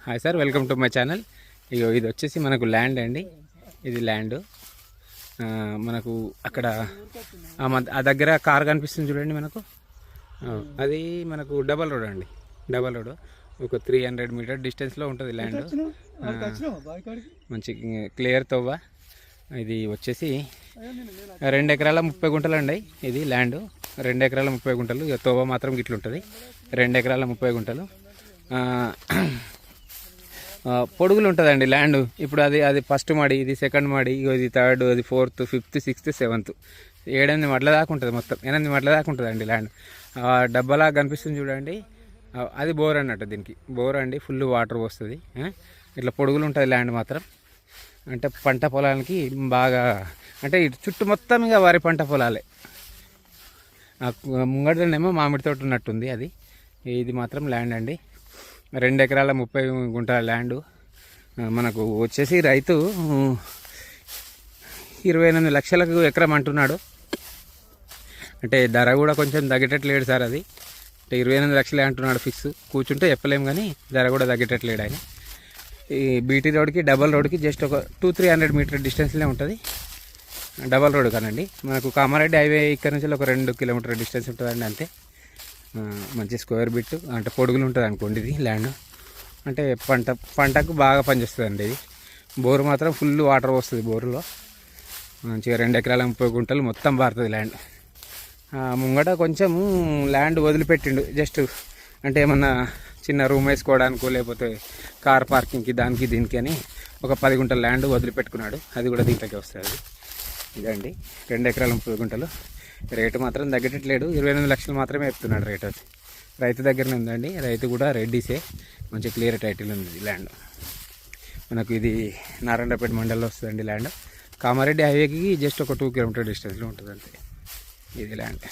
Hi sir, welcome to my channel. ఇగో ఇది వచ్చేసి మనకు ల్యాండ్ అండి. ఇది ల్యాండ్ మనకు అక్కడ ఆ దగ్గర కార్ కనిపిస్తుంది చూడండి మనకు. అది మనకు డబల్ రోడ్ అండి. డబల్ రోడ్ ఒక 300 మీటర్ డిస్టెన్స్లో ఉంటుంది ల్యాండ్. మంచి క్లియర్ తవ్వ. ఇది వచ్చేసి 2 ఎకరాల 30 గుంటలు అండి. ఇది ల్యాండ్ 2 ఎకరాల 30 గుంటలు. ఇక తవ్వ మాత్రం గిట్లుంటుంది. 2 ఎకరాల 30 గుంటలు పొడుగులు ఉంటుందండి ల్యాండ్. ఇప్పుడు అది ఫస్ట్ మాడి, ఇది సెకండ్ మాడి, ఇది థర్డ్, అది 4th, 5th, 6th, 7th 7-8 Matla దాకా ఉంటుంది. మొత్తం 8 మట్ల దాకా ఉంటుందండి ల్యాండ్. డబ్బాలా కనిపిస్తుంది చూడండి, అది బోర్ అన్నట్టు. దీనికి బోర్ అండి, ఫుల్ వాటర్ వస్తుంది. ఇట్లా పొడుగులు ఉంటుంది ల్యాండ్ మాత్రం. అంటే పంట పొలానికి బాగా, అంటే ఇటు చుట్టూ మొత్తం ఇక వరి పంట పొలాలే. ముంగడనేమో మామిడి తోట ఉన్నట్టుంది. అది ఇది మాత్రం ల్యాండ్ అండి. 2 ఎకరాల 30 గుంటల ల్యాండ్. మనకు వచ్చేసి రైతు 28 లక్షలకు ఎకరం అంటున్నాడు. అంటే ధర కూడా కొంచెం తగ్గేటట్లేడు సార్. అది అంటే 28 లక్షలే అంటున్నాడు ఫిక్స్. కూర్చుంటే చెప్పలేము కానీ ధర కూడా తగ్గేటట్లేడు ఆయన. ఈ బీటీ రోడ్కి డబల్ రోడ్కి జస్ట్ ఒక 200-300 మీటర్ డిస్టెన్స్లో ఉంటుంది. డబల్ రోడ్ కానండి. మనకు కామారెడ్డి హైవే ఇక్కడ నుంచి ఒక 2 కిలోమీటర్ డిస్టెన్స్ ఉంటుందండి అంతే. మంచి స్క్వేర్ బిట్, అంటే పొడుగులు ఉంటుంది అనుకోండి. ఇది ల్యాండ్ అంటే పంటకు బాగా పనిచేస్తుందండి. ఇది బోరు మాత్రం ఫుల్ వాటర్ వస్తుంది. బోరులో మంచిగా 2 ఎకరాల 30 గుంటలు మొత్తం పారుతుంది ల్యాండ్. ముంగట కొంచెం ల్యాండ్ వదిలిపెట్టిండు జస్ట్, అంటే ఏమన్నా చిన్న రూమ్ వేసుకోవడానికో లేకపోతే కార్ పార్కింగ్కి దానికి దీనికి అని ఒక 10 గుంటల ల్యాండ్ వదిలిపెట్టుకున్నాడు. అది కూడా దీంట్లోకి వస్తుంది. ఇదండి 2 ఎకరాల 30 గుంటలు. రేటు మాత్రం తగ్గట్లేడు. 28 లక్షలు మాత్రమే చెప్తున్నాడు రేట్. అది రైతు దగ్గరనే ఉందండి. రైతు కూడా రెడ్డిసే. మంచి క్లియర్ టైటిల్ ఉంది ల్యాండ్. మనకు ఇది నారాయణపేట మండలంలో వస్తుందండి ల్యాండ్. కామారెడ్డి హైవేకి జస్ట్ ఒక 2 కిలోమీటర్ డిస్టెన్స్లో ఉంటుంది అంతే ఇది ల్యాండ్.